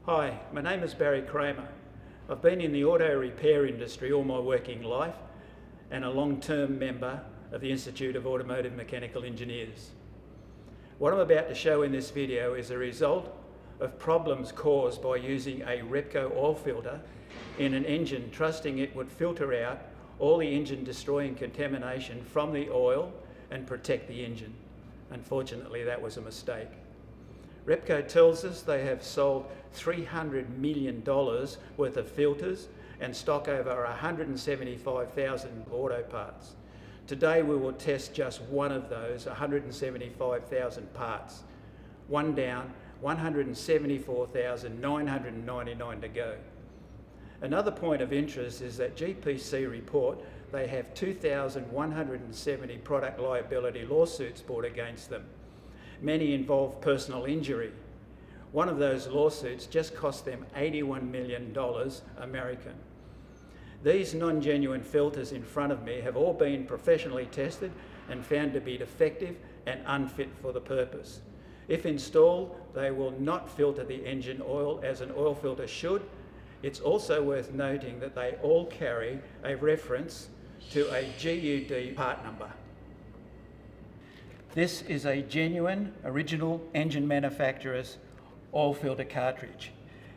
Hi, my name is Barry Kramer. I've been in the auto repair industry all my working life and a long-term member of the Institute of Automotive Mechanical Engineers. What I'm about to show in this video is a result of problems caused by using a Repco oil filter in an engine, trusting it would filter out all the engine destroying contamination from the oil and protect the engine. Unfortunately, that was a mistake. Repco tells us they have sold $300 million worth of filters and stock over 175,000 auto parts. Today we will test just one of those 175,000 parts. One down, 174,999 to go. Another point of interest is that GPC report they have 2,170 product liability lawsuits brought against them. Many involve personal injury. One of those lawsuits just cost them $81 million American. These non-genuine filters in front of me have all been professionally tested and found to be defective and unfit for the purpose. If installed, they will not filter the engine oil as an oil filter should. It's also worth noting that they all carry a reference to a GUD part number. This is a genuine, original engine manufacturer's oil filter cartridge.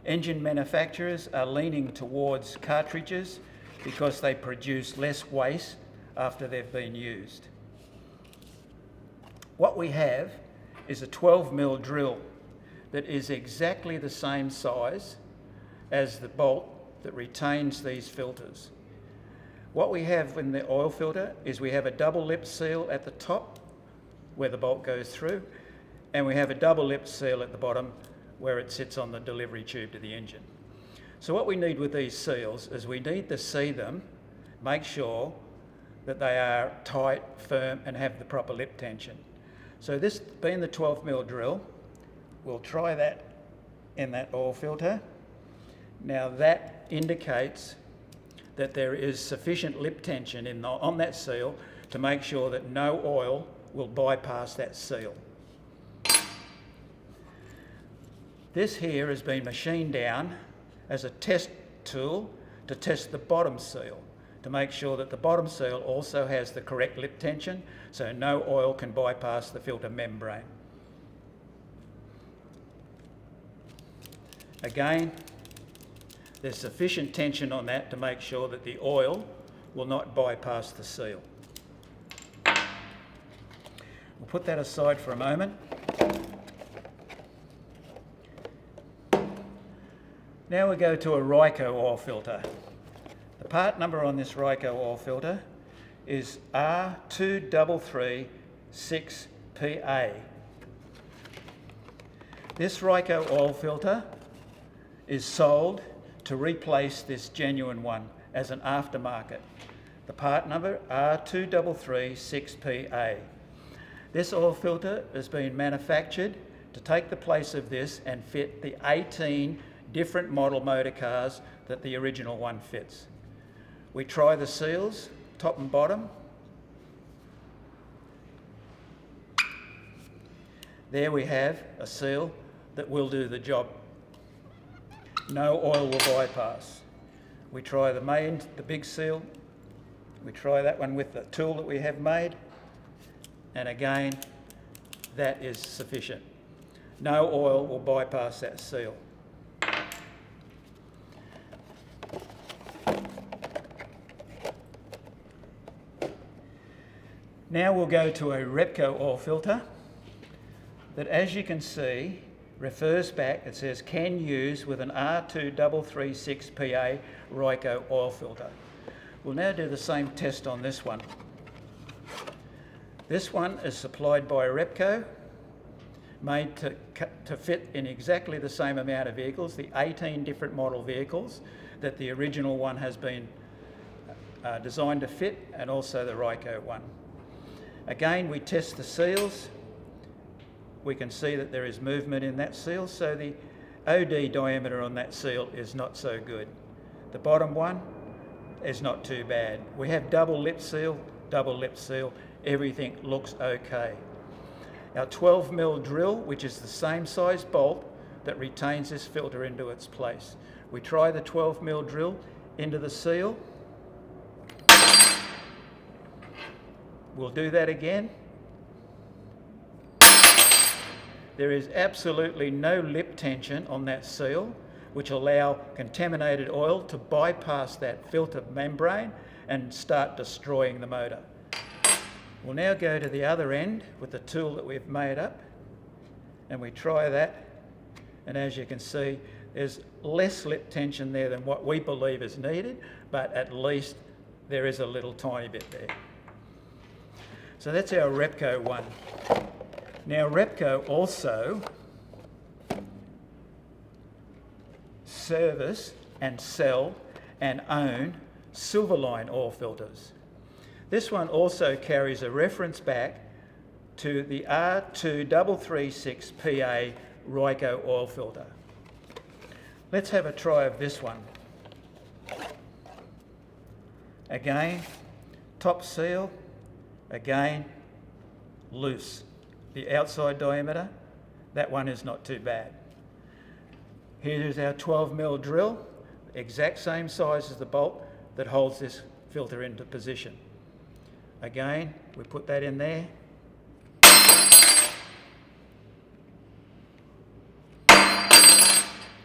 Engine manufacturers are leaning towards cartridges because they produce less waste after they've been used. What we have is a 12mm drill that is exactly the same size as the bolt that retains these filters. What we have in the oil filter is we have a double lip seal at the top where the bolt goes through, and we have a double lip seal at the bottom where it sits on the delivery tube to the engine. So what we need with these seals is we need to see them, make sure that they are tight, firm, and have the proper lip tension. So this being the 12mm drill, we'll try that in that oil filter. Now that indicates that there is sufficient lip tension on that seal to make sure that no oil will bypass that seal. This here has been machined down as a test tool to test the bottom seal, to make sure that the bottom seal also has the correct lip tension so no oil can bypass the filter membrane. Again, there's sufficient tension on that to make sure that the oil will not bypass the seal. We'll put that aside for a moment. Now we go to a Repco oil filter. The part number on this Repco oil filter is R2336PA. This Repco oil filter is sold to replace this genuine one as an aftermarket. The part number R2336PA. This oil filter has been manufactured to take the place of this and fit the 18 different model motor cars that the original one fits. We try the seals, top and bottom. There we have a seal that will do the job. No oil will bypass. We try the big seal. We try that one with the tool that we have made. And again, that is sufficient. No oil will bypass that seal. Now we'll go to a Repco oil filter that, as you can see, refers back, it says can use with an R2336PA Repco oil filter. We'll now do the same test on this one. This one is supplied by Repco, made to fit in exactly the same amount of vehicles, the 18 different model vehicles that the original one has been designed to fit, and also the Repco one. Again, we test the seals. We can see that there is movement in that seal, so the OD diameter on that seal is not so good. The bottom one is not too bad. We have double lip seal, everything looks okay. Our 12mm drill, which is the same size bolt that retains this filter into its place. We try the 12mm drill into the seal. We'll do that again. There is absolutely no lip tension on that seal, which allow contaminated oil to bypass that filter membrane and start destroying the motor. We'll now go to the other end with the tool that we've made up, and we try that, and as you can see, there's less lip tension there than what we believe is needed, but at least there is a little tiny bit there. So that's our Repco one. Now Repco also service and sell and own Silverline oil filters. This one also carries a reference back to the R2336PA Repco oil filter. Let's have a try of this one. Again, top seal, again, loose. The outside diameter, that one is not too bad. Here's our 12mm drill, exact same size as the bolt that holds this filter into position. Again, we put that in there.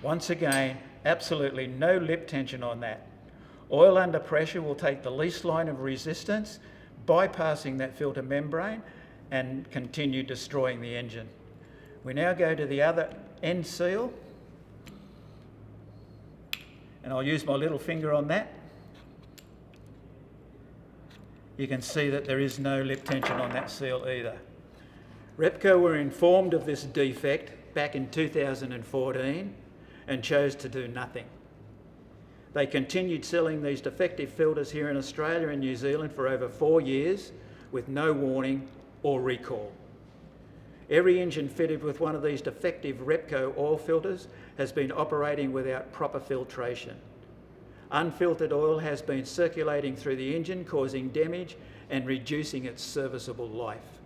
Once again, absolutely no lip tension on that. Oil under pressure will take the least line of resistance, bypassing that filter membrane and continue destroying the engine. We now go to the other end seal, and I'll use my little finger on that. You can see that there is no lip tension on that seal either. Repco were informed of this defect back in 2014 and chose to do nothing. They continued selling these defective filters here in Australia and New Zealand for over 4 years with no warning or recall. Every engine fitted with one of these defective Repco oil filters has been operating without proper filtration. Unfiltered oil has been circulating through the engine, causing damage and reducing its serviceable life.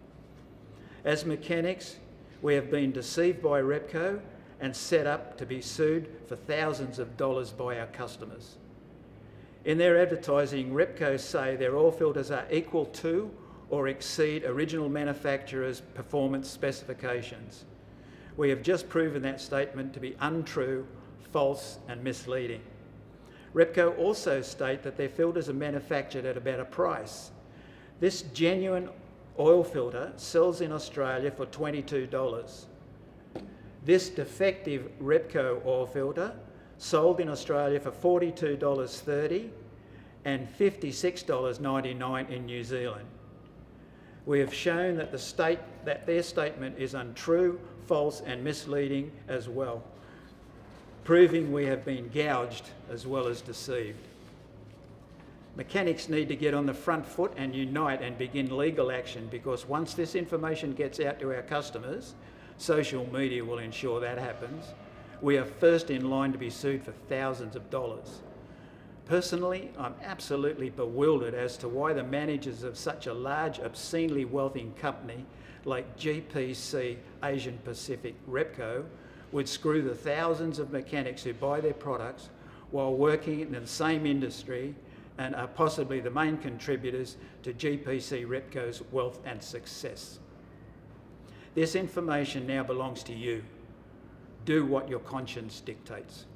As mechanics, we have been deceived by Repco and set up to be sued for thousands of dollars by our customers. In their advertising, Repco say their oil filters are equal to or exceed original manufacturer's performance specifications. We have just proven that statement to be untrue, false and misleading. Repco also state that their filters are manufactured at a better price. This genuine oil filter sells in Australia for $22. This defective Repco oil filter sold in Australia for $42.30 and $56.99 in New Zealand. We have shown that their statement is untrue, false and misleading as well, proving we have been gouged as well as deceived. Mechanics need to get on the front foot and unite and begin legal action, because once this information gets out to our customers, social media will ensure that happens. We are first in line to be sued for thousands of dollars. Personally, I'm absolutely bewildered as to why the managers of such a large, obscenely wealthy company like GPC Asian Pacific Repco would screw the thousands of mechanics who buy their products while working in the same industry and are possibly the main contributors to GPC Repco's wealth and success. This information now belongs to you. Do what your conscience dictates.